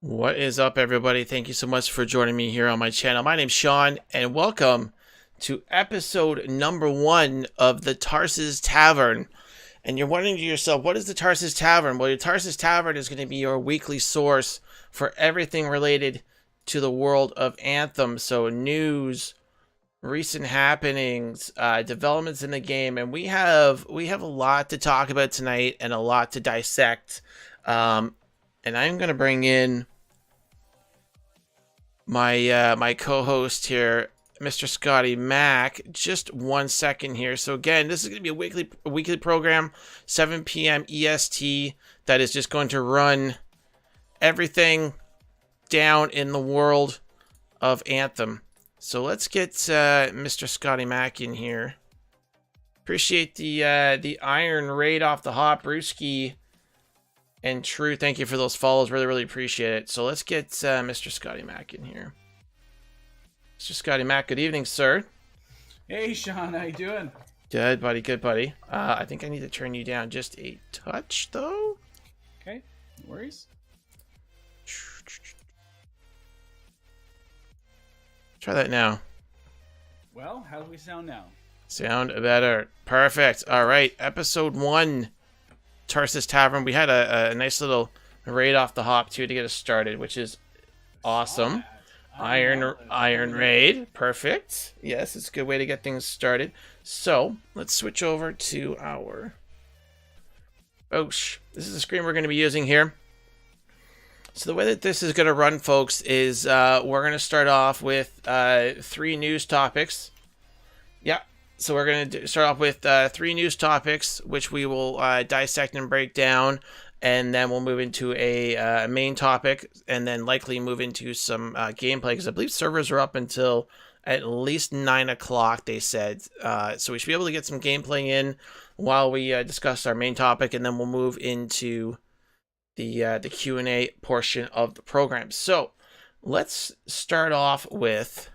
What is up, everybody? Thank you so much for joining me here on my channel. My name's Sean, and welcome to episode number 1 of the Tarsis Tavern. And you're wondering to yourself, what is the Tarsis Tavern? Well, your Tarsis Tavern is going to be your weekly source for everything related to the world of Anthem. So news, recent happenings, developments in the game, and we have a lot to talk about tonight and a lot to dissect. And I'm going to bring in my co-host here, Mr. Scotty Mac. Just 1 second here. So again, this is going to be a weekly program, 7 p.m. EST, that is just going to run everything down in the world of Anthem. So let's get Mr. Scotty Mac in here. Appreciate the Iron Raid off the hop, Brewski. And True, thank you for those follows. Really appreciate it. So let's get Mr. Scotty Mac in here. Mr. Scotty Mac, good evening, sir. Hey, Sean, how you doing? Good, buddy. Good, buddy. I think I need to turn you down just a touch, though. Okay, no worries. Try that now. Well, how do we sound now? Sound better. Perfect. All right, episode 1. Tarsis Tavern. We had a nice little raid off the hop too to get us started, which is awesome. Iron Raid. Perfect. Yes, it's a good way to get things started. So let's switch over to our This is the screen we're going to be using here. So the way that this is going to run, folks, is we're going to start off with 3 news topics. Yeah. So we're going to start off with 3 news topics, which we will dissect and break down, and then we'll move into a main topic, and then likely move into some gameplay, because I believe servers are up until at least 9 o'clock, they said. So we should be able to get some gameplay in while we discuss our main topic, and then we'll move into the Q&A portion of the program. So let's start off with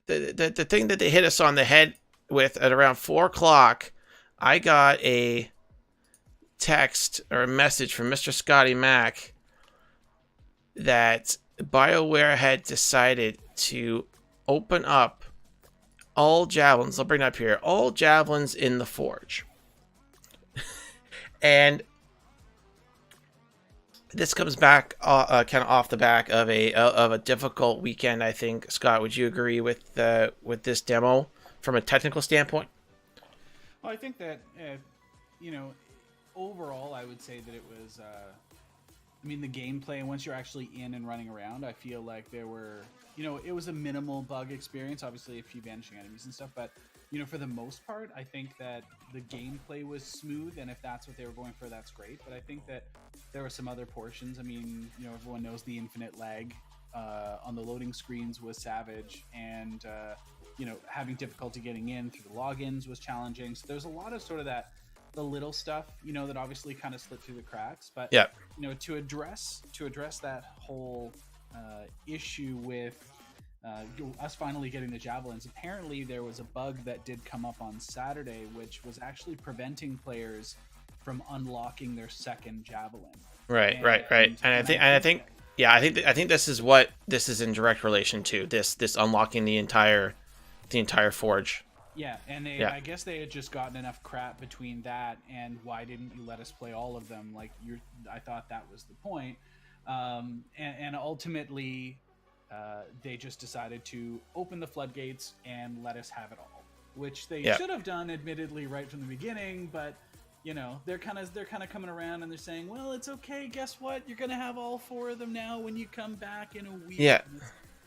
the thing that they hit us on the head with at around 4 o'clock. I got a text or a message from Mr. Scotty Mac that BioWare had decided to open up all javelins. I'll bring it up here. All javelins in the Forge. And this comes back kind of off the back of a difficult weekend, I think. Scott, would you agree with this demo from a technical standpoint? Well, I think that overall, I would say that it was. The gameplay, once you're actually in and running around, I feel like there were, it was a minimal bug experience. Obviously, a few vanishing enemies and stuff, but for the most part, I think that the gameplay was smooth, and if that's what they were going for, that's great. But I think that there were some other portions. Everyone knows the infinite lag on the loading screens was savage, and having difficulty getting in through the logins was challenging. So there's a lot of sort of the little stuff, that obviously kind of slipped through the cracks. But yeah, to address that whole issue with us finally getting the javelins, apparently there was a bug that did come up on Saturday, which was actually preventing players from unlocking their second javelin. Right. And I think this is what this is in direct relation to, this unlocking the entire Forge. Yeah, and I guess they had just gotten enough crap between that and why didn't you let us play all of them? I thought that was the point. And ultimately, they just decided to open the floodgates and let us have it all, which they should have done, admittedly, right from the beginning. But they're kind of coming around and they're saying, well, it's okay. Guess what? You're gonna have all 4 of them now when you come back in a week. Yeah.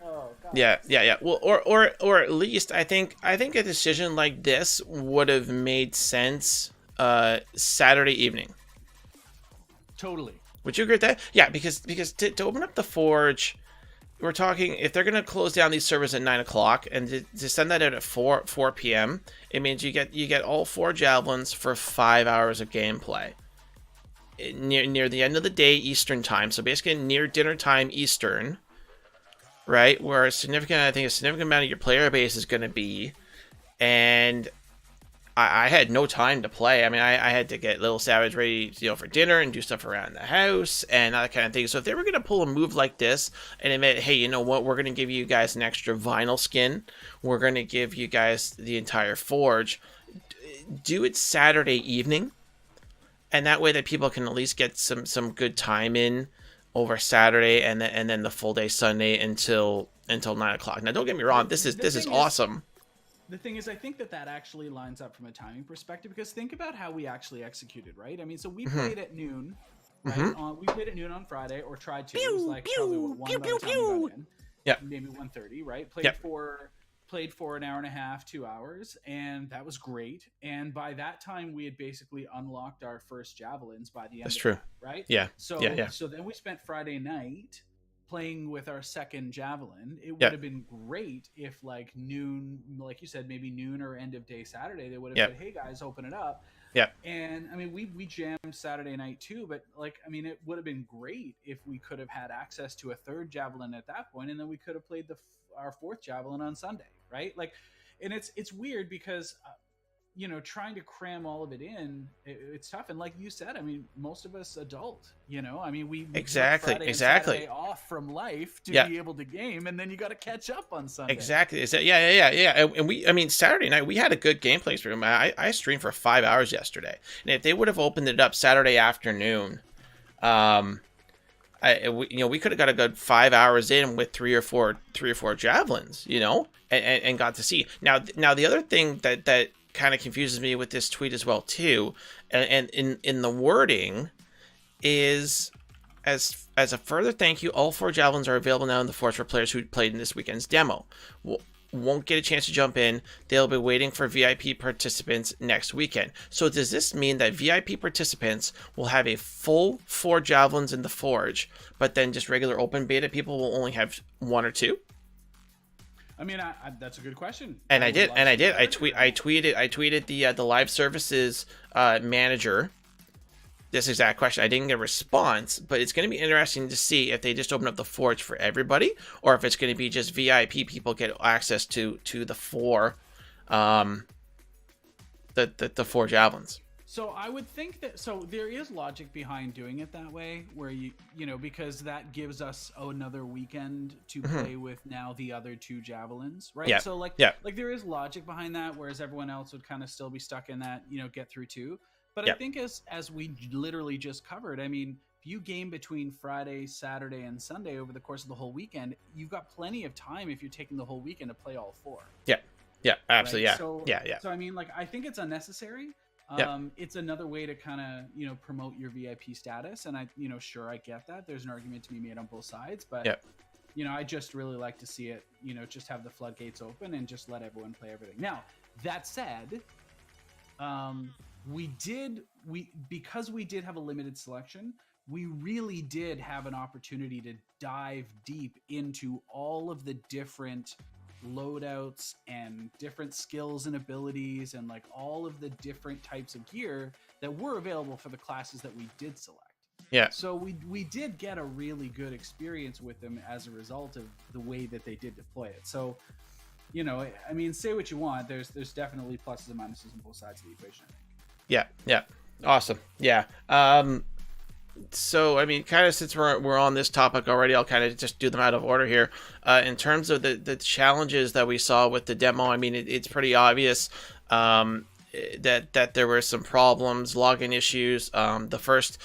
Oh, God. Yeah. Well, or at least I think a decision like this would have made sense Saturday evening. Totally. Would you agree with that? Yeah, because to open up the Forge, we're talking, if they're going to close down these servers at 9 o'clock and to send that out at 4 p.m., it means you get all 4 javelins for 5 hours of gameplay near the end of the day Eastern time. So basically near dinner time Eastern. Right, where a significant amount of your player base is going to be, and I had no time to play. I mean, I had to get Little Savage ready, for dinner and do stuff around the house and that kind of thing. So if they were going to pull a move like this and admit, hey, you know what, we're going to give you guys an extra vinyl skin, we're going to give you guys the entire forge, do it Saturday evening, and that way that people can at least get some good time in over Saturday and then the full day Sunday until 9 o'clock. Now, don't get me wrong, this is awesome. The thing is, I think that actually lines up from a timing perspective, because think about how we actually executed, right? I mean, so we played at noon, right? We played at noon on Friday, or tried to. It was like probably 1 by the time we got in. Yeah. Maybe 1:30, right? Played for an hour and a half, 2 hours, and that was great. And by that time, we had basically unlocked our first javelins by the end. That's true. That, right? Yeah. So then we spent Friday night playing with our second javelin. It would have been great if like noon, like you said, maybe noon or end of day Saturday, they would have said, hey guys, open it up. Yeah. And I mean, we jammed Saturday night too, but like, I mean, it would have been great if we could have had access to a third javelin at that point, and then we could have played our fourth javelin on Sunday, right? Like, and it's weird because trying to cram all of it in, it's tough. And like you said, I mean, most of us adult, I mean, we exactly took Friday off from life to be able to game, and then you got to catch up on Sunday. Exactly. And I mean, Saturday night we had a good gameplay stream. I streamed for 5 hours yesterday, and if they would have opened it up Saturday afternoon, we could have got a good 5 hours in with three or four javelins, and got to see. Now the other thing that kind of confuses me with this tweet as well too, and in the wording, is as a further thank you, all 4 javelins are available now in the forge for players who played in this weekend's demo. Won't get a chance to jump in. They'll be waiting for VIP participants next weekend. So does this mean that VIP participants will have a full 4 javelins in the forge, but then just regular open beta people will only have 1 or 2? I mean, that's a good question. And I did. I tweeted the live services manager this exact question. I didn't get a response, but it's going to be interesting to see if they just open up the forge for everybody, or if it's going to be just VIP people get access to the 4, the 4 javelins. So I would think that, so there is logic behind doing it that way, where because that gives us another weekend to play with now the other 2 javelins, right? Yeah. So like there is logic behind that, whereas everyone else would kind of still be stuck in that, get through 2. But I think as we literally just covered, I mean, if you game between Friday, Saturday, and Sunday over the course of the whole weekend, you've got plenty of time if you're taking the whole weekend to play all 4. Yeah, absolutely. Right? So I mean, like, I think it's unnecessary. It's another way to kind of, promote your VIP status. And I get that. There's an argument to be made on both sides, but I just really like to see it, just have the floodgates open and just let everyone play everything. Now, that said, because we did have a limited selection, we really did have an opportunity to dive deep into all of the different loadouts and different skills and abilities and like all of the different types of gear that were available for the classes that we did select. Yeah. So we did get a really good experience with them as a result of the way that they did deploy it. So, I mean, say what you want. There's definitely pluses and minuses on both sides of the equation, I think. Yeah. Awesome. Yeah. So, I mean, kind of since we're on this topic already, I'll kind of just do them out of order here. In terms of the challenges that we saw with the demo, I mean, it's pretty obvious that there were some problems, login issues. The first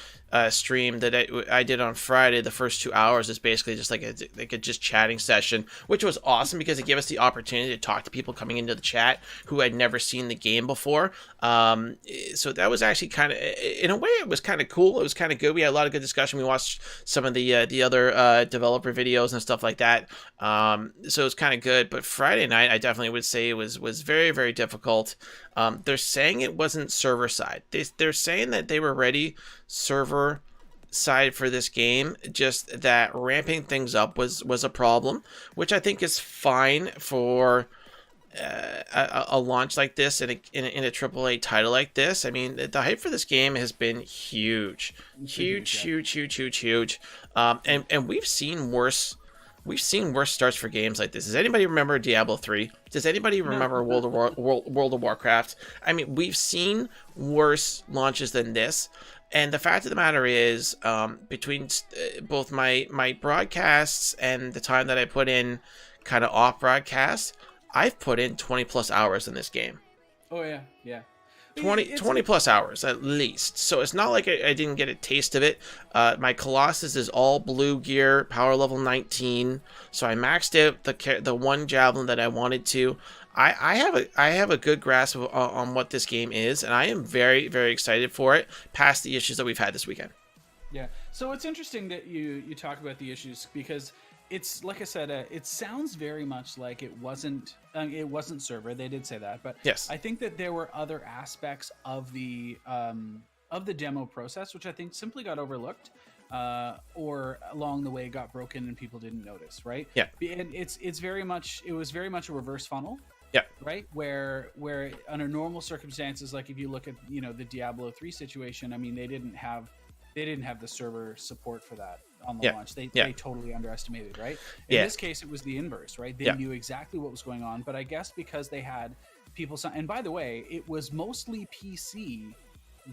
stream that I did on Friday, the first 2 hours is basically just like a just chatting session, which was awesome because it gave us the opportunity to talk to people coming into the chat who had never seen the game before. So that was actually kind of, in a way, it was kind of cool. It was kind of good. We had a lot of good discussion. We watched some of the other developer videos and stuff like that. So it was kind of good. But Friday night, I definitely would say it was very, very difficult. They're saying it wasn't server side. They're saying that they were ready server side for this game, just that ramping things up was a problem, which I think is fine for a launch like this in a AAA title like this. I mean, the hype for this game has been huge. And we've seen worse we've seen worse starts for games like this. Does anybody remember Diablo 3? Does anybody remember World of Warcraft? I mean, we've seen worse launches than this. And the fact of the matter is, between both my broadcasts and the time that I put in kind of off broadcast, I've put in 20 plus hours in this game. Oh, yeah, yeah. 20 plus hours at least. So it's not like I didn't get a taste of it. My Colossus is all blue gear, power level 19. So I maxed out the one javelin that I wanted to. I have a good grasp on what this game is, and I am very, very excited for it, past the issues that we've had this weekend. Yeah. So it's interesting that you talk about the issues, because it's like I said, it sounds very much like it wasn't server. They did say that, but yes, I think that there were other aspects of the demo process which I think simply got overlooked, or along the way got broken and people didn't notice. Right. Yeah. And it was very much a reverse funnel. Yeah. Right. Where under normal circumstances, like if you look at the Diablo 3 situation, I mean, they didn't have the server support for that on the launch. They totally underestimated, right? In this case, it was the inverse, right? They knew exactly what was going on, but I guess because they had people, and by the way, it was mostly PC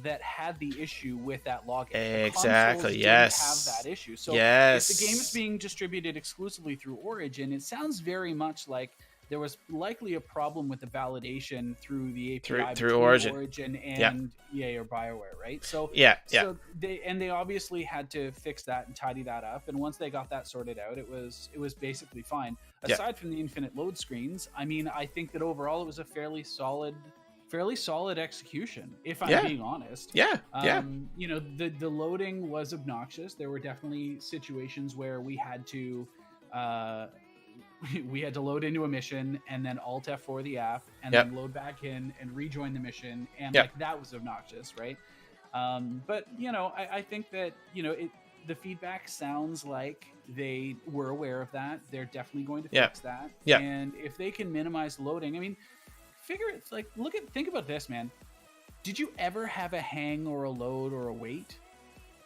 that had the issue with that login. Exactly. Yes. Didn't have that issue. So yes, if the game is being distributed exclusively through Origin, it sounds very much like there was likely a problem with the validation through the API through Origin and EA or BioWare, right? So so they obviously had to fix that and tidy that up. And once they got that sorted out, it was basically fine. Aside from the infinite load screens, I mean, I think that overall it was a fairly solid execution, if I'm being honest. The loading was obnoxious. There were definitely situations where we had to load into a mission and then Alt F4 the app and then load back in and rejoin the mission, and like that was obnoxious, right? But I think that the feedback sounds like they were aware of that. They're definitely going to fix that. And if they can minimize loading, I mean, think about this, man. Did you ever have a hang or a load or a wait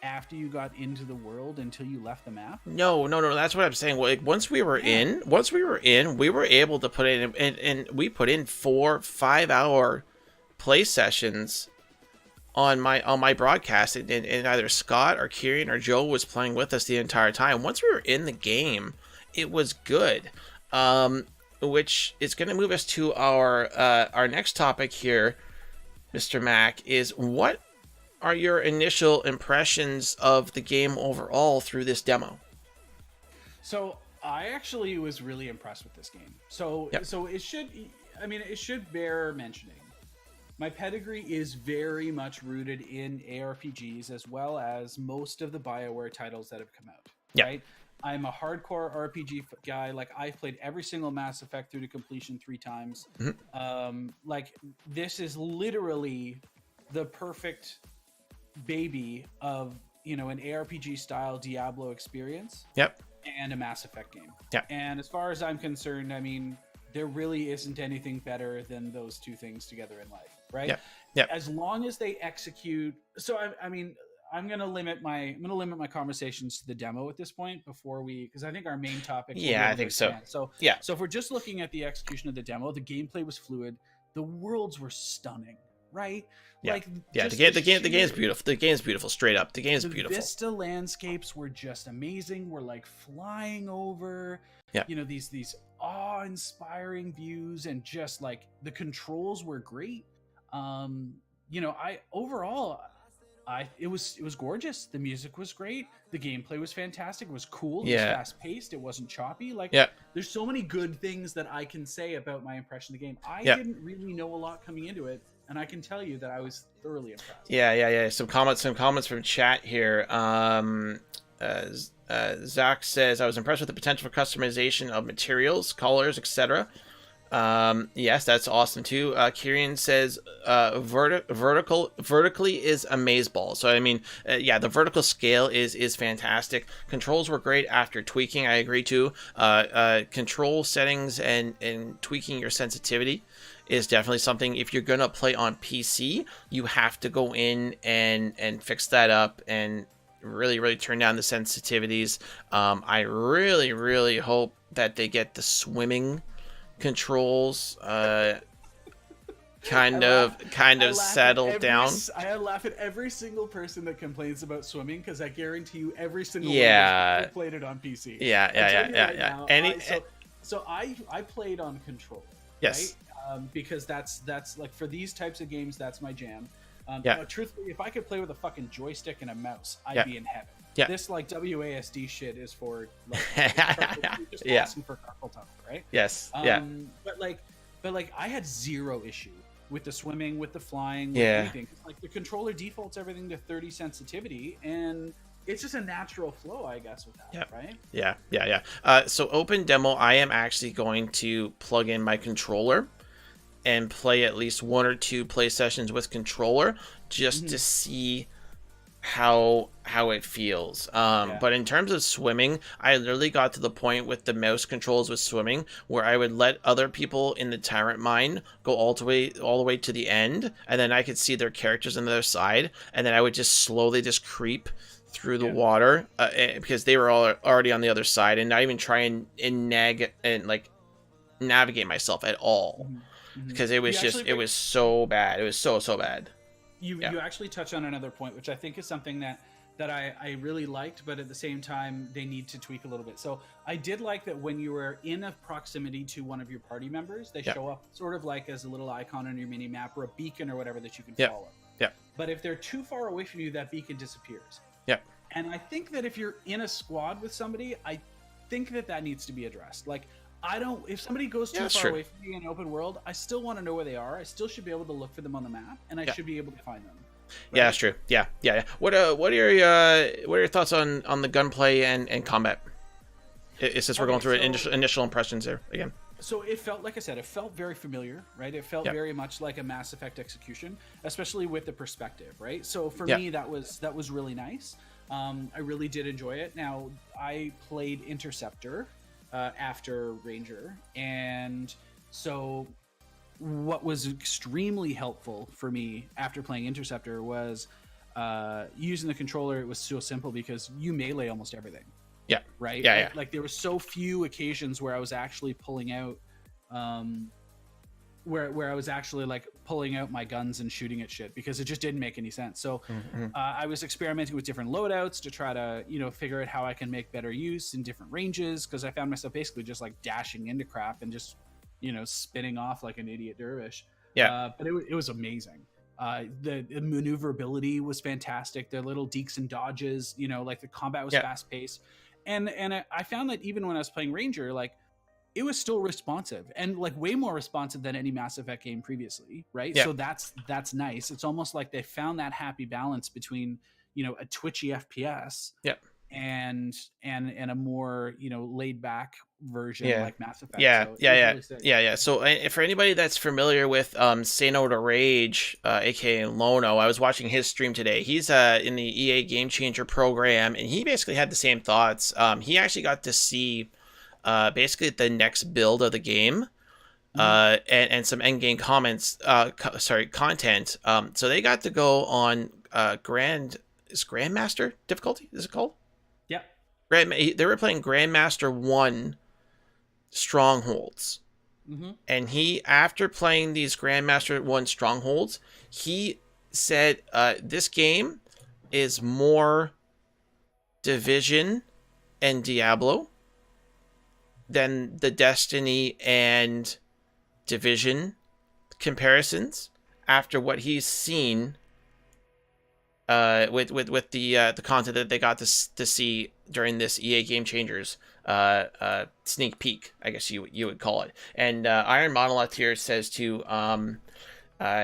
after you got into the world until you left the map? No. That's what I'm saying. Like once we were in, we were able to put in, and we put in 4-5 hour play sessions on my broadcast, and either Scott or Kieran or Joe was playing with us the entire time. Once we were in the game, it was good. Which is going to move us to our next topic here, Mr. Mac, is what are your initial impressions of the game overall through this demo? So I actually was really impressed with this game. So it should bear mentioning. My pedigree is very much rooted in ARPGs, as well as most of the BioWare titles that have come out. Right? I'm a hardcore RPG guy. Like, I've played every single Mass Effect through to completion 3 times. Like, this is literally the perfect baby of an ARPG style Diablo experience. And a Mass Effect game. And as far as I'm concerned, I mean, there really isn't anything better than those two things together in life, right? As long as they execute. So I mean, I'm gonna limit my conversations to the demo at this point because I think our main topic. I think so. So if we're just looking at the execution of the demo, the gameplay was fluid. The worlds were stunning, right? The game's beautiful. The game's beautiful. Straight up, the game's beautiful. The Vista landscapes were just amazing. We're like flying over, these awe-inspiring views, and just like the controls were great. It was gorgeous. The music was great. The gameplay was fantastic. It was cool. It was fast-paced. It wasn't choppy. There's so many good things that I can say about my impression of the game. I didn't really know a lot coming into it, and I can tell you that I was thoroughly impressed. Some comments from chat here. Zach says, I was impressed with the potential for customization of materials, colors, etc. Yes, that's awesome too. Kieran says vertically is amazeball. So I mean, the vertical scale is fantastic. Controls were great after tweaking. I agree too. Control settings and tweaking your sensitivity is definitely something. If you're gonna play on PC, you have to go in and fix that up and really turn down the sensitivities. I really hope that they get the swimming controls kind of settled down. I laugh at every single person that complains about swimming, because I guarantee you every single Yeah. one of us played it on PC. Yeah. So I played on controller. Yes. Right? Because that's like, for these types of games, that's my jam. But truthfully, if I could play with a fucking joystick and a mouse, I'd be in heaven. Yeah. This like WASD shit is for like just asking for carpal tunnel, right? Yes. But like I had zero issue with the swimming, with the flying, with Yeah. anything. Like the controller defaults everything to 30 sensitivity, and it's just a natural flow, I guess, with that, right? Yeah. So open demo, I am actually going to plug in my controller and play at least 1 or 2 play sessions with controller just to see how it feels. But in terms of swimming, I literally got to the point with the mouse controls with swimming where I would let other people in the Tyrant Mine go all the way to the end, and then I could see their characters on the other side, and then I would just slowly just creep through the water because they were all already on the other side, and not even try and navigate myself at all. Because it was it was so bad. It was so bad. You actually touch on another point, which I think is something that I really liked, but at the same time they need to tweak a little bit. So I did like that when you were in a proximity to one of your party members, they show up sort of like as a little icon on your mini map or a beacon or whatever that you can follow. Yeah. But if they're too far away from you, that beacon disappears. Yeah. And I think that if you're in a squad with somebody, I think that needs to be addressed. Like, if somebody goes too far away from me in an open world, I still want to know where they are. I still should be able to look for them on the map, and I should be able to find them. Right? Yeah, that's true. Yeah. What are your thoughts on the gunplay and combat? Since we're going through initial impressions there again. So it felt, like I said, it felt very familiar, right? It felt very much like a Mass Effect execution, especially with the perspective, right? So for me, that was really nice. I really did enjoy it. Now, I played Interceptor after Ranger, and so what was extremely helpful for me after playing Interceptor was using the controller. It was so simple because you melee almost everything. Yeah. Right. Yeah. Like there were so few occasions where I was actually pulling out, where I was actually like pulling out my guns and shooting at shit, because it just didn't make any sense. So I was experimenting with different loadouts to try to, figure out how I can make better use in different ranges, because I found myself basically just like dashing into crap and just, spinning off like an idiot dervish. Yeah. But it was amazing. The maneuverability was fantastic. The little deeks and dodges, like the combat was fast paced. And I found that even when I was playing Ranger, like, it was still responsive, and like way more responsive than any Mass Effect game previously, right? So that's nice. It's almost like they found that happy balance between, a twitchy FPS and a more, laid back version like Mass Effect. So for anybody that's familiar with Say No to Rage, aka Lono, I was watching his stream today. He's in the EA Game Changer program, and he basically had the same thoughts. He actually got to see basically the next build of the game, and some end game content. So they got to go on Grandmaster difficulty. Is it called? Yeah. They were playing Grandmaster 1 Strongholds, and he, after playing these Grandmaster 1 Strongholds, he said this game is more Division and Diablo than the Destiny and Division comparisons after what he's seen with the content that they got to see during this EA Game Changers sneak peek, I guess you would call it. And Iron Monolith here says to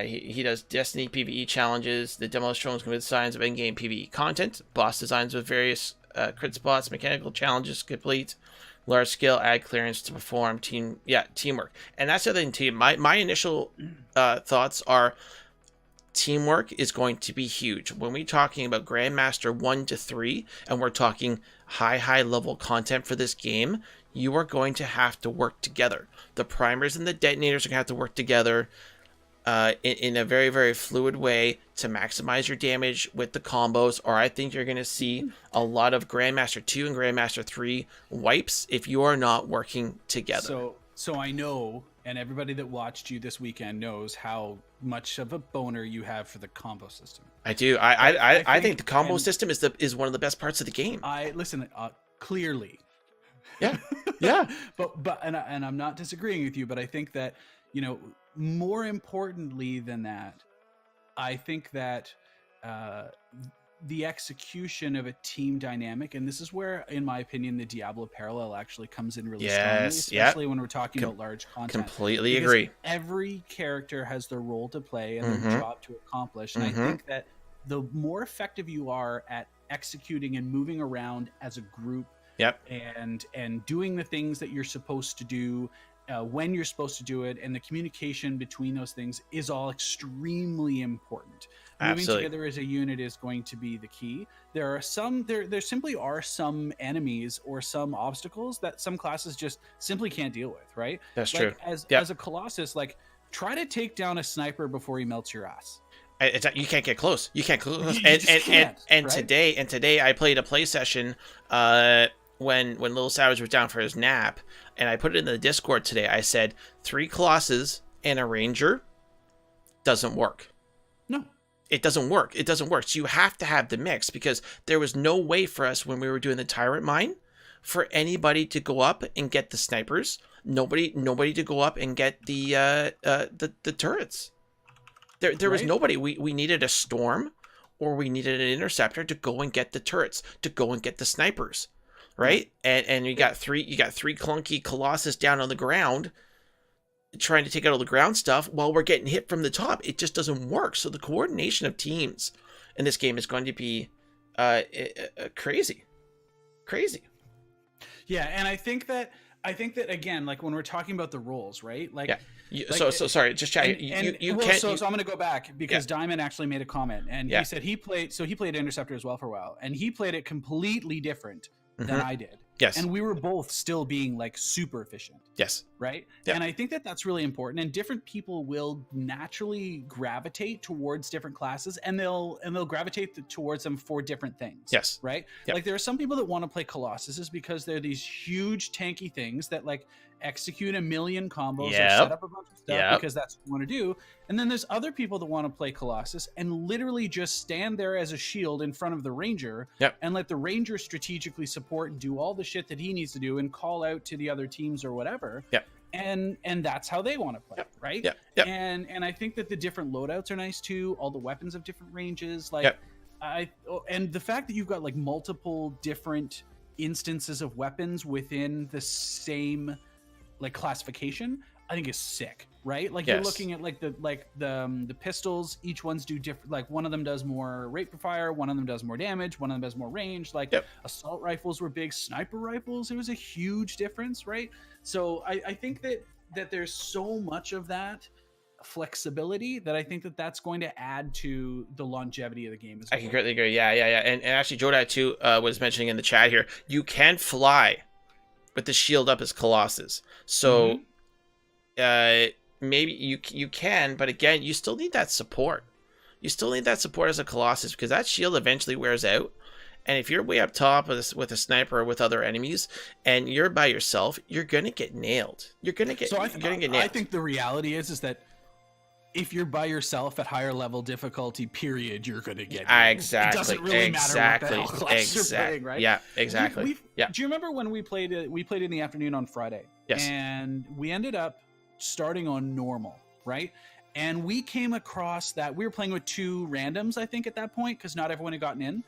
he does Destiny PvE challenges. The demo shows with signs of in-game PvE content, boss designs with various crit spots, mechanical challenges complete, large scale ad clearance to perform, teamwork. And that's the other thing too. My initial thoughts are teamwork is going to be huge when we're talking about Grandmaster 1 to 3, and we're talking high level content for this game. You are going to have to work together. The primers and the detonators are going to have to work together. in a very, very fluid way to maximize your damage with the combos, or I think you're going to see a lot of Grandmaster 2 and Grandmaster 3 wipes if you are not working together. So I know, and everybody that watched you this weekend knows how much of a boner you have for the combo system. I do. I think the combo system is one of the best parts of the game. Clearly. Yeah. Yeah. but I'm not disagreeing with you, but I think that, more importantly than that, I think that the execution of a team dynamic, and this is where, in my opinion, the Diablo parallel actually comes in really strongly, especially when we're talking about large content. Completely agree. Every character has their role to play and their job to accomplish, and I think that the more effective you are at executing and moving around as a group, and doing the things that you're supposed to do when you're supposed to do it, and the communication between those things is all extremely important. Moving together as a unit is going to be the key. There simply are some enemies or some obstacles that some classes just simply can't deal with, right? That's true. As a Colossus, try to take down a sniper before he melts your ass. You can't get close. You can't close. And today I played a play session when Little Savage was down for his nap, and I put it in the Discord today. I said 3 Colossus and a Ranger doesn't work. No. It doesn't work. It doesn't work. So you have to have the mix, because there was no way for us when we were doing the Tyrant Mine for anybody to go up and get the snipers. Nobody to go up and get the turrets. There was nobody. We needed a Storm, or we needed an Interceptor to go and get the turrets, to go and get the snipers, right? And you got three clunky Colossus down on the ground, trying to take out all the ground stuff while we're getting hit from the top. It just doesn't work. So the coordination of teams in this game is going to be crazy. Yeah, and I think that again, when we're talking about the roles, right? So sorry, just chat. You can't. So I'm going to go back because Diamond actually made a comment, and he said he played Interceptor as well for a while, and he played it completely different than I did. Yes. And we were both still being super efficient. Yes. Right. Yep. And I think that that's really important. And different people will naturally gravitate towards different classes, and they'll gravitate towards them for different things. Yes. Right. Yep. There are some people that want to play Colossuses because they're these huge tanky things that execute a million combos or set up a bunch of stuff because that's what you want to do. And then there's other people that want to play Colossus and literally just stand there as a shield in front of the Ranger and let the Ranger strategically support and do all the shit that he needs to do and call out to the other teams or whatever. And that's how they want to play, right? And I think that the different loadouts are nice too. All the weapons have different ranges. And the fact that you've got multiple different instances of weapons within the same classification, I think is sick, right? You're looking at the pistols, each one's do different, one of them does more rate per fire, one of them does more damage, one of them has more range. Assault rifles were big, sniper rifles, it was a huge difference, right? So I think that there's so much of that flexibility that I think that that's going to add to the longevity of the game as well. I can greatly agree. Yeah. And actually Jodat too was mentioning in the chat here, you can fly with the shield up as Colossus. So maybe you can, but again, you still need that support. You still need that support as a Colossus, because that shield eventually wears out. And if you're way up top with a sniper or with other enemies, and you're by yourself, you're gonna get nailed. You're gonna get nailed. I think the reality is that if you're by yourself at higher level difficulty, period, you're gonna get nailed. Exactly. It doesn't really matter what the hell class you're playing, right? Yeah, exactly. Do you remember when we played it? We played in the afternoon on Friday. Yes. And we ended up starting on normal, right? And we came across that we were playing with 2 randoms, I think, at that point, because not everyone had gotten in.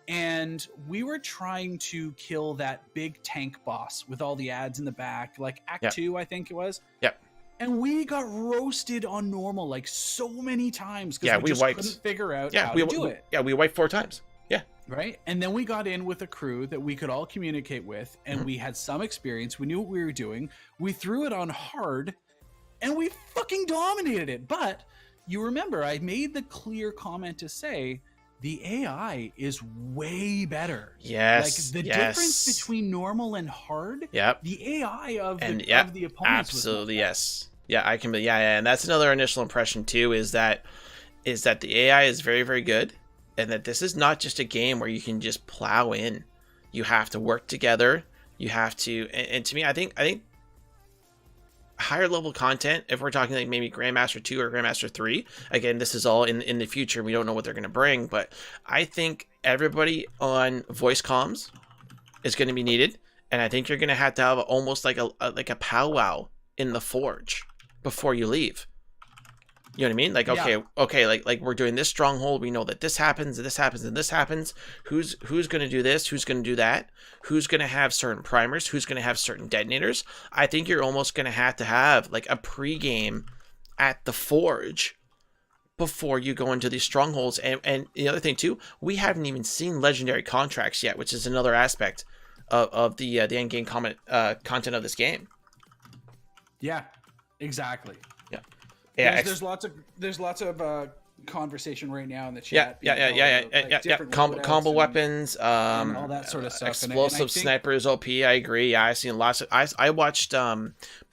And we were trying to kill that big tank boss with all the ads in the back, Act 2, I think it was. Yep. And we got roasted on normal so many times because we just couldn't figure out how to do it. Yeah, we wiped 4 times. Yeah. Right. And then we got in with a crew that we could all communicate with, and we had some experience. We knew what we were doing. We threw it on hard, and we fucking dominated it. But you remember, I made the clear comment to say the AI is way better. Yes. The difference between normal and hard. Yep. The AI of the opponents absolutely was yes. Yeah, I can. Yeah, and that's another initial impression too. Is that the AI is very, very good, and that this is not just a game where you can just plow in. You have to work together. You have to, and to me, I think higher level content, if we're talking like maybe Grandmaster 2 or Grandmaster 3, again, this is all in the future. We don't know what they're going to bring, but I think everybody on voice comms is going to be needed, and I think you're going to have almost like a powwow in the forge before you leave. You know what I mean? Like, okay, like we're doing this stronghold. We know that this happens, and this happens, and this happens. Who's going to do this? Who's going to do that? Who's going to have certain primers? Who's going to have certain detonators? I think you're almost going to have like a pregame at the forge before you go into these strongholds. And the other thing too, we haven't even seen legendary contracts yet, which is another aspect of the end game content of this game. Yeah, exactly. Yeah, there's lots of conversation right now in the chat. Yeah. Combo weapons, and all that sort of stuff. Explosive and snipers, OP. I agree. Yeah, I've seen lots of. I watched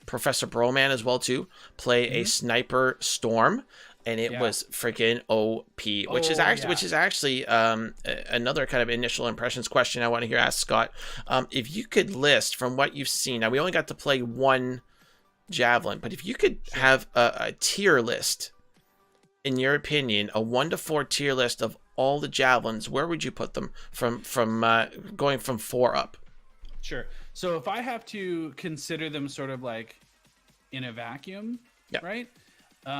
Professor Broman as well too play a sniper storm, and it was freaking OP. Which is actually another kind of initial impressions question I want to hear asked Scott. If you could list from what you've seen, now we only got to play one javelin, but if you could have a tier list, in your opinion, a 1 to 4 tier list of all the javelins, where would you put them from going from 4 up? Sure. So if I have to consider them sort of like in a vacuum, right? Based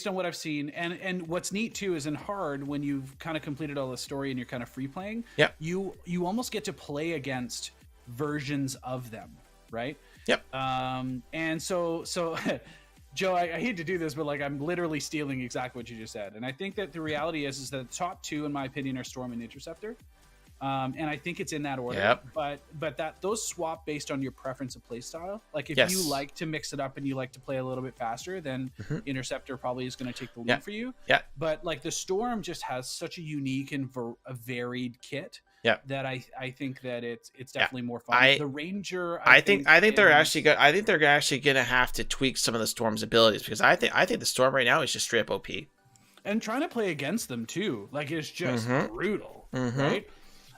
on what I've seen, and what's neat too is in hard, when you've kind of completed all the story and you're kind of free playing, you almost get to play against versions of them, right? Yep. And so Joe, I hate to do this, but like I'm literally stealing exactly what you just said. And I think that the reality is that the top 2, in my opinion, are Storm and Interceptor. And I think it's in that order. Yep. But that those swap based on your preference of play style. Like if you like to mix it up and you like to play a little bit faster, then Interceptor probably is going to take the lead for you. Yeah. But like the Storm just has such a unique and a varied kit. Yeah, that I think that it's definitely more fun. The Ranger, I think they're actually good. I think they're actually gonna have to tweak some of the Storm's abilities, because I think the Storm right now is just straight up OP. And trying to play against them too, like it's just brutal, right?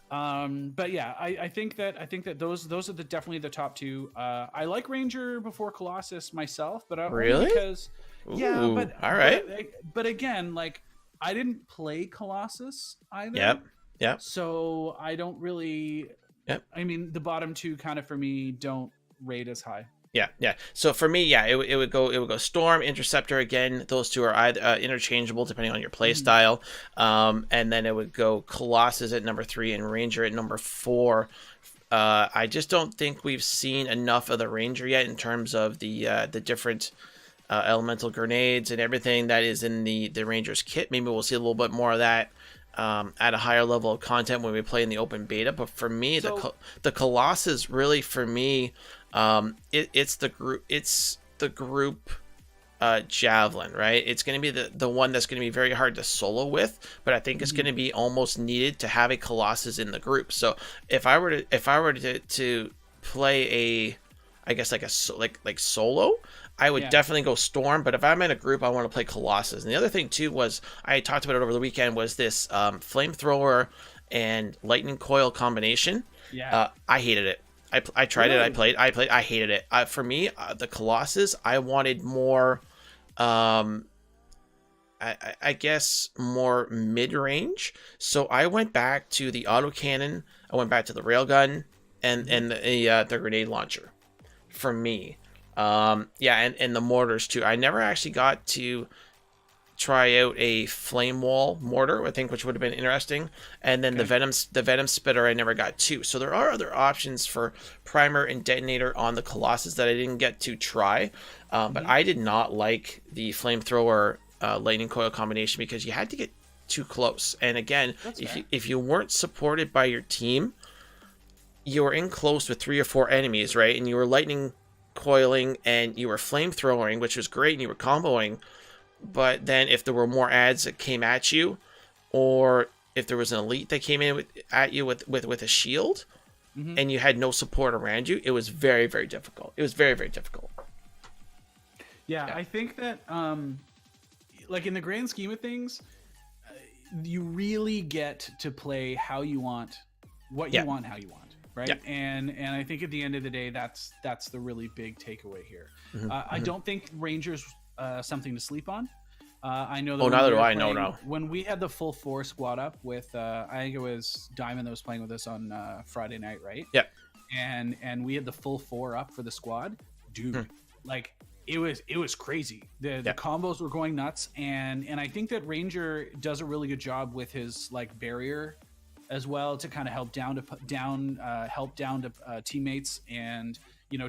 But yeah, I think that those are definitely the top 2. I like Ranger before Colossus myself, but really because all right. But again, like I didn't play Colossus either. Yep. So I don't really. Yep. I mean, the bottom 2 kind of for me don't rate as high. Yeah. So for me, it would go Storm, Interceptor again. Those 2 are either interchangeable depending on your play style. And then it would go Colossus at number 3 and Ranger at number 4. I just don't think we've seen enough of the Ranger yet in terms of the different elemental grenades and everything that is in the Ranger's kit. Maybe we'll see a little bit more of that at a higher level of content when we play in the open beta. But for me, the Colossus really, for me, it's the group javelin, right? It's going to be the one that's going to be very hard to solo with, but I think it's going to be almost needed to have a Colossus in the group. So if I were to play like solo, I would definitely go Storm, but if I'm in a group, I want to play Colossus. And the other thing too was, I talked about it over the weekend, was this flamethrower and lightning coil combination. I hated it. I tried it. I played. I hated it. For me, the Colossus, I wanted more. I guess more mid-range. So I went back to the autocannon. I went back to the railgun and the grenade launcher. For me. And the mortars too. I never actually got to try out a flame wall mortar, I think, which would have been interesting. And then the venom spitter I never got to. So there are other options for primer and detonator on the Colossus that I didn't get to try. But I did not like the flamethrower lightning coil combination, because you had to get too close. And again, if you weren't supported by your team, you were in close with 3 or 4 enemies, right? And you were lightning coiling and you were flamethrowing, which was great, and you were comboing. But then if there were more ads that came at you, or if there was an elite that came in at you with a shield, and you had no support around you, it was very, very difficult. It was very, very difficult. Yeah, I think that like in the grand scheme of things, you really get to play how you want, what you want, how you want, right? Yeah. And I think at the end of the day, that's the really big takeaway here. I don't think Rangers something to sleep on. I know that. Oh, neither do I. No. When we had the full 4 squad up with, I think it was Diamond that was playing with us on Friday night, right? Yeah. And we had the full 4 up for the squad, dude. Like it was crazy. The combos were going nuts, and I think that Ranger does a really good job with his like barrier as well to kind of help down to teammates, and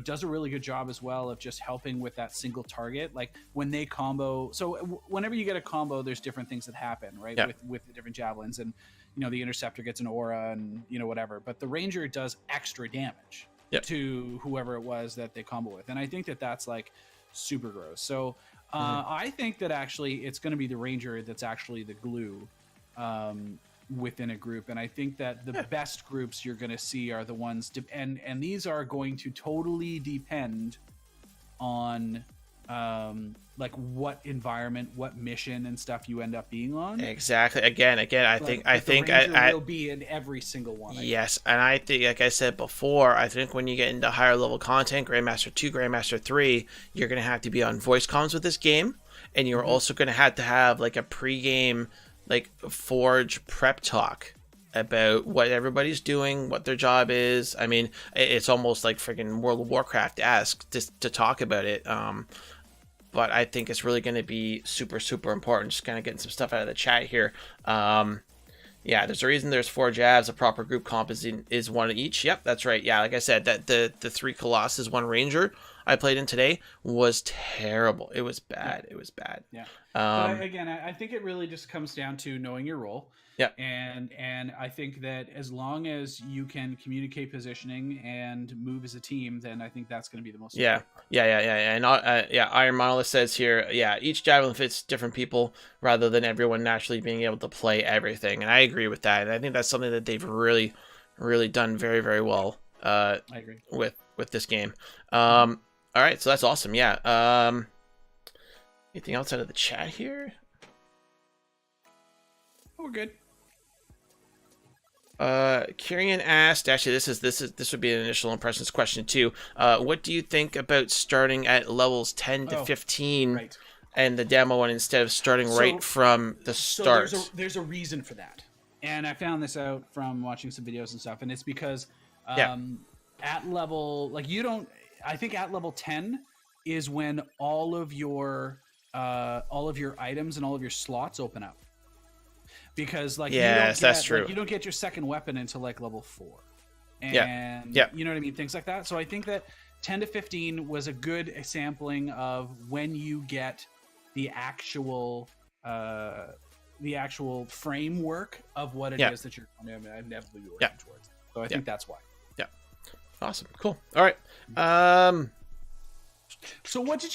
does a really good job as well of just helping with that single target. Like when they combo, so whenever you get a combo, there's different things that happen, right? With the different javelins, and the interceptor gets an aura and whatever, but the Ranger does extra damage to whoever it was that they combo with, and I think that that's like super gross. So I think that actually it's going to be the Ranger that's actually the glue within a group, and I think that the best groups you're going to see are the ones and these are going to totally depend on like what environment, what mission and stuff you end up being on. Exactly. Again, I think I will be in every single one. Yes, and I think, like I said before, I think when you get into higher level content, Grandmaster 2, Grandmaster 3, you're going to have to be on voice comms with this game, and you're also going to have like a pre-game like Forge prep talk about what everybody's doing, what their job is. I mean, it's almost like freaking World of Warcraft-esque to talk about it. But I think it's really going to be super, super important. Just kind of getting some stuff out of the chat here. There's a reason there's 4 jabs. A proper group comp is one of each. Yep, that's right. Yeah, like I said, that the 3 Colossus, 1 Ranger I played in today was terrible. It was bad. It was bad. Yeah. But again, I think it really just comes down to knowing your role. Yeah. And I think that as long as you can communicate positioning and move as a team, then I think that's going to be the most important part. Yeah. And Iron Monolith says here, each javelin fits different people rather than everyone naturally being able to play everything. And I agree with that. And I think that's something that they've really, really done very, very well. I agree with this game. All right, so that's awesome. Yeah. Anything else out of the chat here? We're good. Kieran asked, actually, this would be an initial impressions question too. What do you think about starting at levels 10 to 15 and the demo one instead of starting right from the start? So there's a reason for that, and I found this out from watching some videos and stuff, and it's because at level, like, I think at level 10 is when all of your items and all of your slots open up. Because that's true. Like, you don't get your second weapon until like level 4. And you know what I mean? Things like that. So I think that 10 to 15 was a good sampling of when you get the actual framework of what it is that you're inevitably working towards. So I think that's why. Yeah. Awesome. Cool. All right. So what did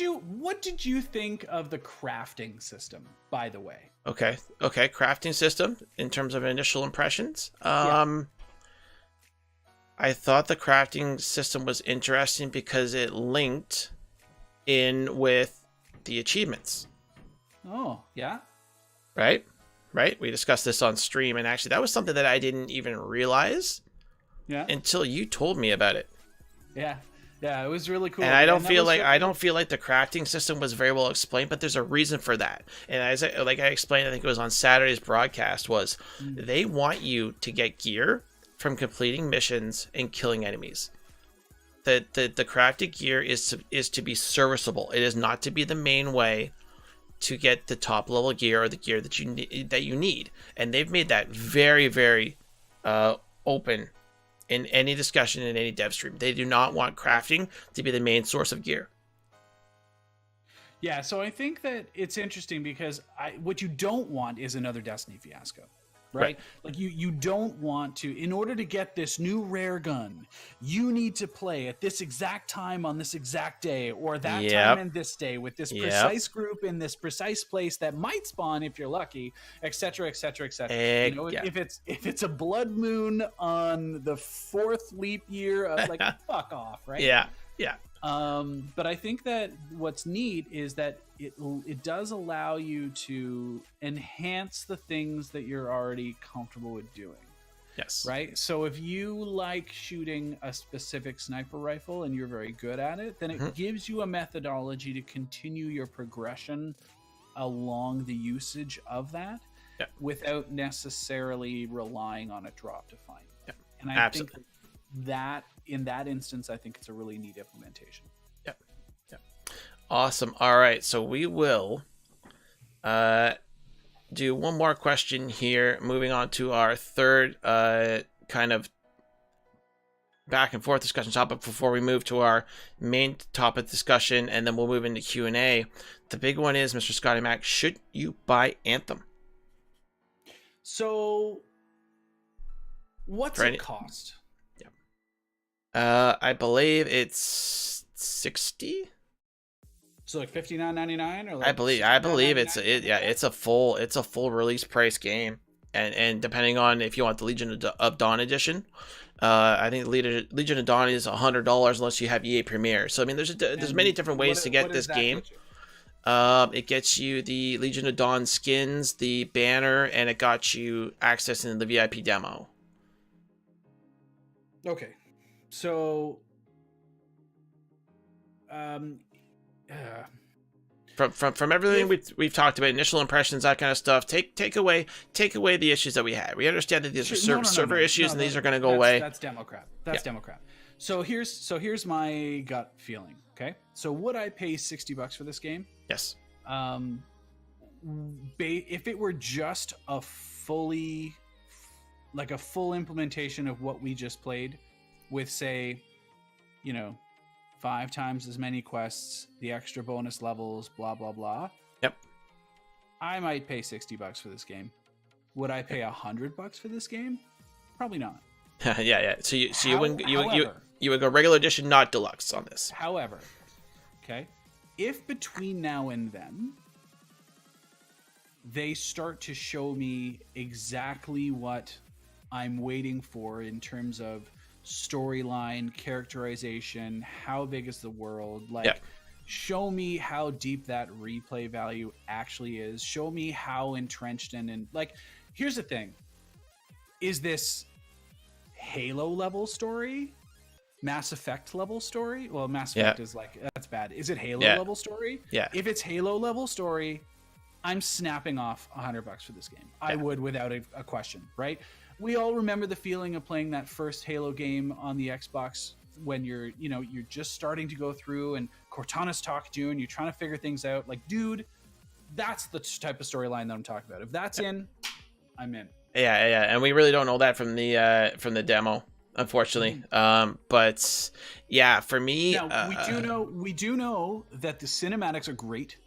you think of the crafting system, by the way? Okay. Crafting system in terms of initial impressions. I thought the crafting system was interesting because it linked in with the achievements. Oh, yeah. Right? We discussed this on stream, and actually that was something that I didn't even realize until you told me about it. Yeah, it was really cool. And I don't feel like the crafting system was very well explained, but there's a reason for that. And as I explained, I think it was on Saturday's broadcast, was they want you to get gear from completing missions and killing enemies. The crafted gear is to be serviceable. It is not to be the main way to get the top level gear or the gear that you need. And they've made that very, very open in any discussion in any dev stream. They do not want crafting to be the main source of gear. Yeah, so I think that it's interesting because what you don't want is another Destiny fiasco. Right? Like you don't want to, in order to get this new rare gun, you need to play at this exact time on this exact day, or that time and this day with this precise group in this precise place that might spawn if you're lucky, etc., etc., etc. If it's a blood moon on the 4th leap year, like fuck off, right? Yeah. But I think that what's neat is that it does allow you to enhance the things that you're already comfortable with doing. Yes. Right. So if you like shooting a specific sniper rifle and you're very good at it, then it gives you a methodology to continue your progression along the usage of that without necessarily relying on a drop to find it. And I think that in that instance, I think it's a really neat implementation. Yep. Awesome. All right. So we will do one more question here, moving on to our third kind of back and forth discussion topic before we move to our main topic discussion, and then we'll move into Q&A. The big one is, Mr. Scotty Mac, should you buy Anthem? So what's it cost? I believe it's 60. So like $59.99 or like I believe it's a full release price game, and depending on if you want the Legion of Dawn edition, I think Legion of Dawn is $100 unless you have EA Premier. So I mean, there's many different ways to get this game. It gets you the Legion of Dawn skins, the banner, and it got you access into the VIP demo. Okay, so from everything we've talked about, initial impressions, that kind of stuff, take away the issues that we had. We understand that these are server issues, and these are going to go away. That's Democrat. Democrat. So here's my gut feeling. Okay, so would I pay $60 for this game? Yes. If it were just a full implementation of what we just played, with, say, 5 times as many quests, the extra bonus levels, blah blah blah. Yep. I might pay $60 for this game. Would I pay $100 for this game? Probably not. Yeah. So you would go regular edition, not deluxe on this. However, okay, if between now and then they start to show me exactly what I'm waiting for in terms of storyline, characterization, how big is the world, show me how deep that replay value actually is, show me how entrenched in here's the thing, is this Halo level story, Mass Effect level story? Well, Mass Effect is that's bad. Is it Halo level story? Yeah. If it's Halo level story, I'm snapping off $100 for this game. I would, without a question, right? We all remember the feeling of playing that first Halo game on the Xbox when you're just starting to go through and Cortana's talking to you and you're trying to figure things out. Like, dude, that's the type of storyline that I'm talking about. If that's in, I'm in. Yeah, and we really don't know that from the demo, unfortunately. But yeah, for me, now, we do know that the cinematics are great.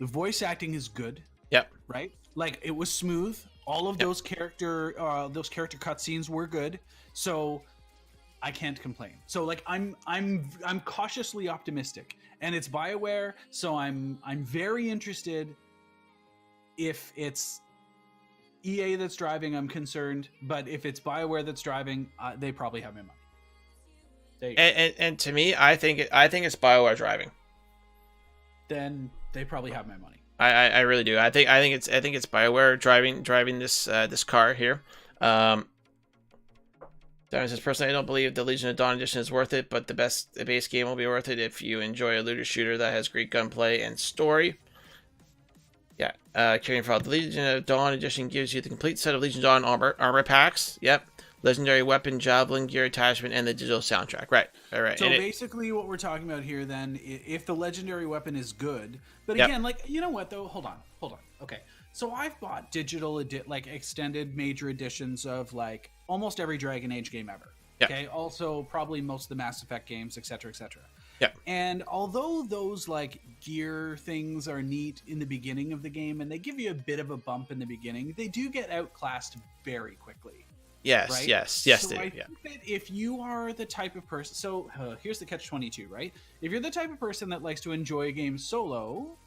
The voice acting is good. Yep. Right? Like, it was smooth. All of those character cutscenes were good. So I can't complain. So like I'm cautiously optimistic, and it's BioWare, so I'm very interested. If it's EA that's driving, I'm concerned, but if it's BioWare that's driving, they probably have my money. And to me, I think it's BioWare driving. Then they probably have my money. I really do. I think it's BioWare driving this car here. Darren says, personally, I don't believe the Legion of Dawn edition is worth it, but the base game will be worth it if you enjoy a looter shooter that has great gunplay and story. Yeah, carrying forward, the Legion of Dawn edition gives you the complete set of Legion of Dawn armor packs. Yep. Legendary weapon, javelin, gear attachment, and the digital soundtrack. Right. All right. So basically what we're talking about here then, if the legendary weapon is good, but again, you know what though? Hold on. Okay. So I've bought digital extended major editions of almost every Dragon Age game ever. Yep. Okay. Also probably most of the Mass Effect games, etc., etc. Yeah. And although those gear things are neat in the beginning of the game and they give you a bit of a bump in the beginning, they do get outclassed very quickly. Yes, right? yes, so they do. I think that if you are the type of person, so here's the catch-22, right? If you're the type of person that likes to enjoy a game solo,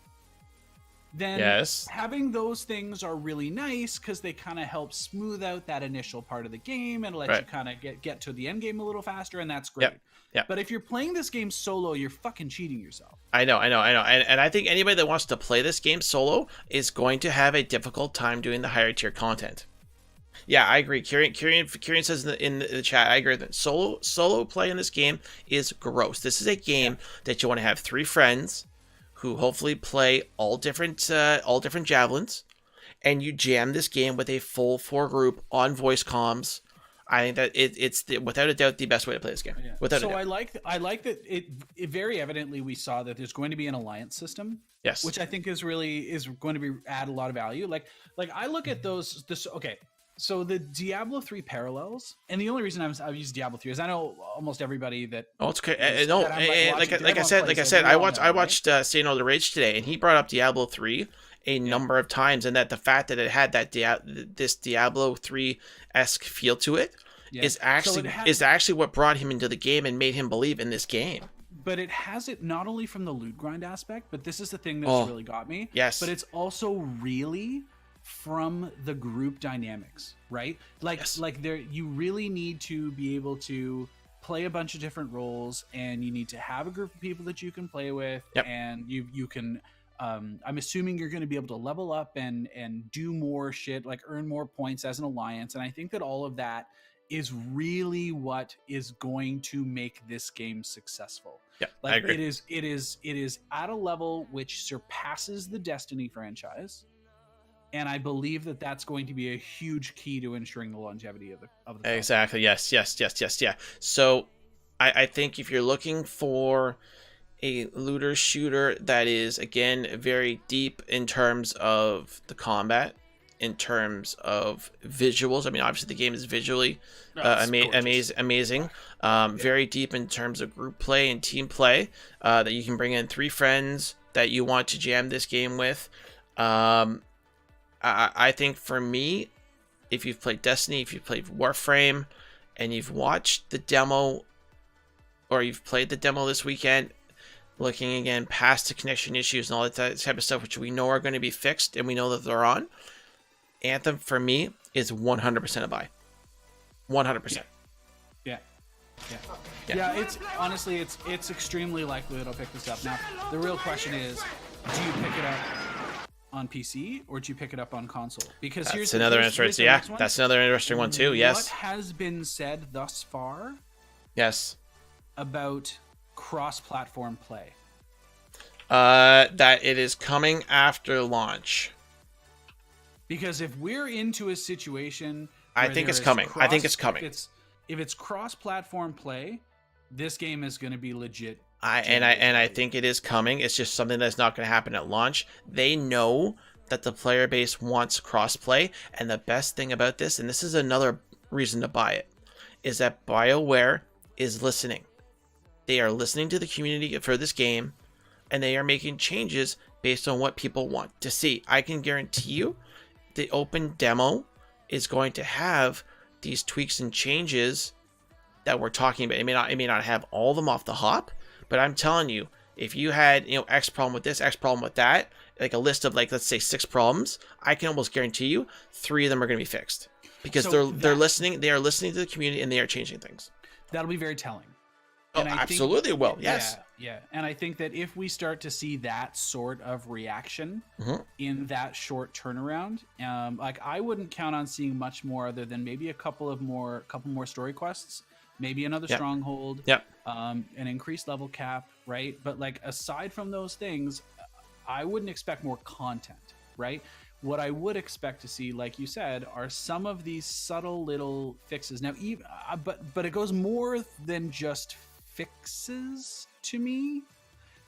then Yes. having those things are really nice because they kind of help smooth out that initial part of the game and let you kind of get to the end game a little faster, and that's great. Yep. But if you're playing this game solo, you're fucking cheating yourself. I know. And I think anybody that wants to play this game solo is going to have a difficult time doing the higher tier content. Yeah, I agree. Kieran says in the chat, I agree with that. Solo play in this game is gross. This is a game that you want to have 3 friends who hopefully play all different javelins, and you jam this game with a full 4 group on voice comms. I think that it's without a doubt the best way to play this game. Yeah. Without a doubt. I like that it very evidently we saw that there's going to be an alliance system. Yes. Which I think is going to add a lot of value. Like I look at okay. So the Diablo 3 parallels, and the only reason I've used Diablo 3 is I know almost everybody that. Oh, it's okay. No, like I said, I watched Stay No the Rage today, and he brought up Diablo 3 a number of times, and that the fact that it had that this Diablo 3-esque feel to it is actually what brought him into the game and made him believe in this game. But it has it not only from the loot grind aspect, but this is the thing that's really got me. Yes. But it's also really from the group dynamics, right? You really need to be able to play a bunch of different roles, and you need to have a group of people that you can play with, and you can I'm assuming you're going to be able to level up and do more shit, like earn more points as an alliance, and I think that all of that is really what is going to make this game successful. Yeah, like I agree. It is at a level which surpasses the Destiny franchise. And I believe that that's going to be a huge key to ensuring the longevity of the exactly. Yes. Yeah. So I think if you're looking for a looter shooter that is, again, very deep in terms of the combat, in terms of visuals. I mean, obviously the game is visually amazing. Very deep in terms of group play and team play, that you can bring in 3 friends that you want to jam this game with. I think for me, if you've played Destiny, if you've played Warframe, and you've watched the demo, or you've played the demo this weekend, looking again past the connection issues and all that type of stuff, which we know are going to be fixed, and we know that they're on, Anthem for me is 100% a buy. 100%. Yeah. It's honestly, it's extremely likely that I'll pick this up. Now, the real question is, do you pick it up on PC or do you pick it up on console? Because that's another interesting. Yeah, that's another interesting one too. Yes. What has been said thus far? Yes. About cross-platform play. That it is coming after launch. Because if we're into a situation, I think it's coming. I think it's coming. If it's cross-platform play, this game is going to be legit. I think it is coming. It's just something that's not going to happen at launch. They know that the player base wants crossplay, and the best thing about this, and this is another reason to buy it, is that BioWare is listening. They are listening to the community for this game, and they are making changes based on what people want to see. I can guarantee you the open demo is going to have these tweaks and changes that we're talking about. It may not have all of them off the hop, but I'm telling you, if you had, X problem with this, X problem with that, like a list of, like, let's say 6 problems, I can almost guarantee you 3 of them are going to be fixed, because they're listening. They are listening to the community, and they are changing things. That'll be very telling. Oh, absolutely it will. Yes. Yeah. And I think that if we start to see that sort of reaction in that short turnaround, like, I wouldn't count on seeing much more other than maybe a couple more story quests, maybe another stronghold, an increased level cap, right? But, like, aside from those things, I wouldn't expect more content, right? What I would expect to see, like you said, are some of these subtle little fixes. Now, but it goes more than just fixes to me.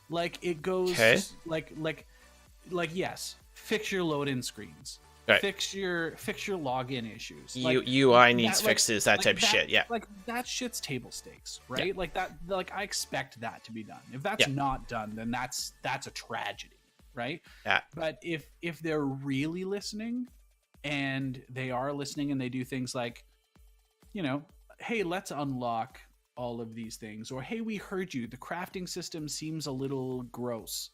Like, it goes like yes, fix your load-in screens. Right. Fix your login issues. UI needs fixes, that type of shit. Yeah, like, that shit's table stakes, right? Yeah. Like that. Like, I expect that to be done. If that's not done, then that's a tragedy, right? Yeah. But if they're really listening, and they are listening, and they do things like, hey, let's unlock all of these things, or hey, we heard you, the crafting system seems a little gross.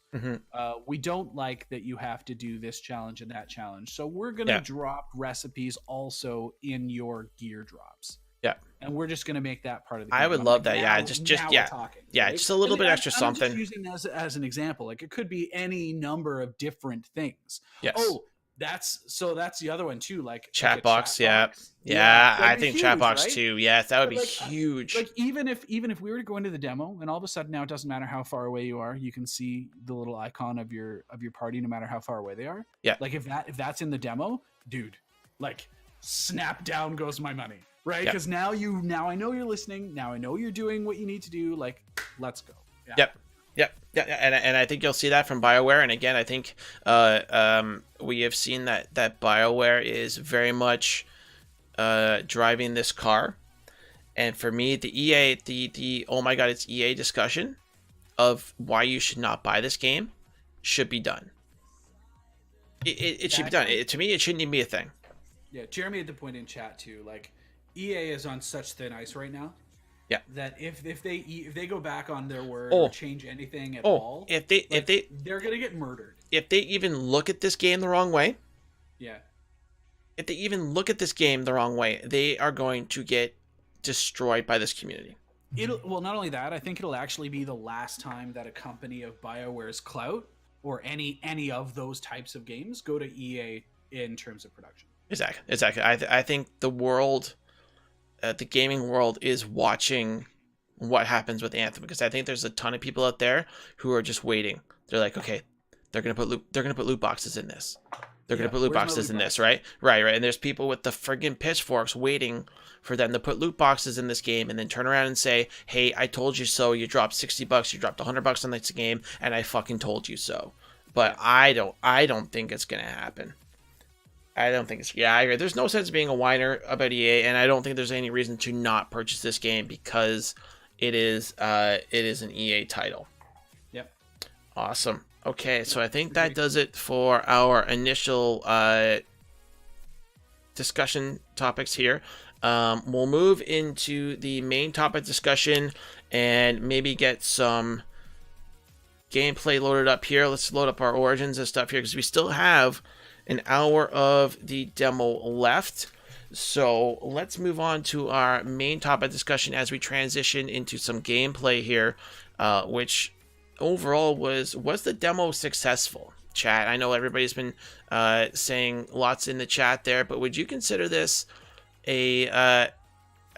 We don't like that you have to do this challenge and that challenge, so we're gonna drop recipes also in your gear drops. Yeah, and we're just gonna make that part of the game. I would love that. Now, just we're talking, right? just a little bit extra something. I'm just using as an example. Like, it could be any number of different things. Yes. Oh, that's the other one too. Like chat box. Box. Yeah, I think huge, chat box right? too. Yes, that would be like, huge. Like even if we were to go into the demo, and all of a sudden now it doesn't matter how far away you are, you can see the little icon of your party no matter how far away they are. Yeah. Like if that's in the demo, dude, like snap down goes my money, right? Because now I know you're listening. Now I know you're doing what you need to do. Like, let's go. Yeah. Yep. Yeah, and I think you'll see that from BioWare. And again, I think we have seen that BioWare is very much driving this car. And for me, the EA, the oh my god, it's EA discussion of why you should not buy this game should be done. It should be done. To me, it shouldn't even be a thing. Yeah, Jeremy had the point in chat too. Like, EA is on such thin ice right now. Yeah. That if they go back on their word or change anything at all, they're gonna get murdered. If they even look at this game the wrong way. Yeah. If they even look at this game the wrong way, they are going to get destroyed by this community. Well, not only that, I think it'll actually be the last time that a company of BioWare's clout or any of those types of games go to EA in terms of production. Exactly. I think the world. The gaming world is watching what happens with Anthem, because I think there's a ton of people out there who are just waiting. They're like, okay, they're gonna put loot boxes in this. They're gonna put loot boxes in this, right? Right. And there's people with the friggin' pitchforks waiting for them to put loot boxes in this game, and then turn around and say, "Hey, I told you so. You dropped $60, you dropped $100 on this game, and I fucking told you so." But I don't think it's gonna happen. I don't think it's... Yeah, I agree. There's no sense being a whiner about EA, and I don't think there's any reason to not purchase this game because it is an EA title. Yep. Awesome. Okay, so I think that does it for our initial discussion topics here. We'll move into the main topic discussion and maybe get some gameplay loaded up here. Let's load up our origins and stuff here because we still have an hour of the demo left. So let's move on to our main topic discussion as we transition into some gameplay here, which overall was the demo successful? Chat, I know everybody's been saying lots in the chat there, but would you consider this a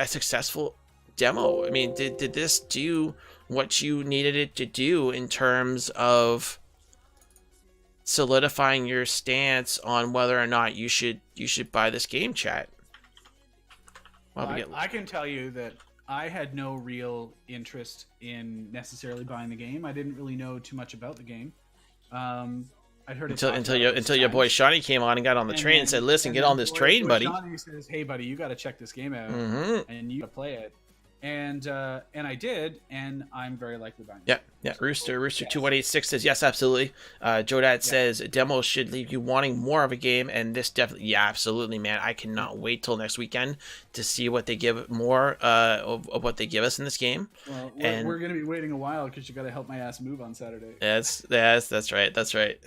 successful demo? I mean, did this do what you needed it to do in terms of solidifying your stance on whether or not you should buy this game, chat? I can tell you that I had no real interest in necessarily buying the game. I didn't really know too much about the game. I'd heard until your boy Shawnee came on and got on the train and said, "Listen, get on this train, buddy." Shawnee says, "Hey, buddy, you got to check this game out, and you got to play it." And I did, and I'm very likely buying it. Yeah. Rooster 2186 says yes, absolutely. Jodad says demos should leave you wanting more of a game, and this definitely, absolutely, man. I cannot wait till next weekend to see what they give more of what they give us in this game. Well, we're gonna be waiting a while because you got to help my ass move on Saturday. That's right.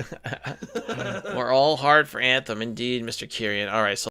We're all hard for Anthem, indeed, Mr. Kirian. All right, so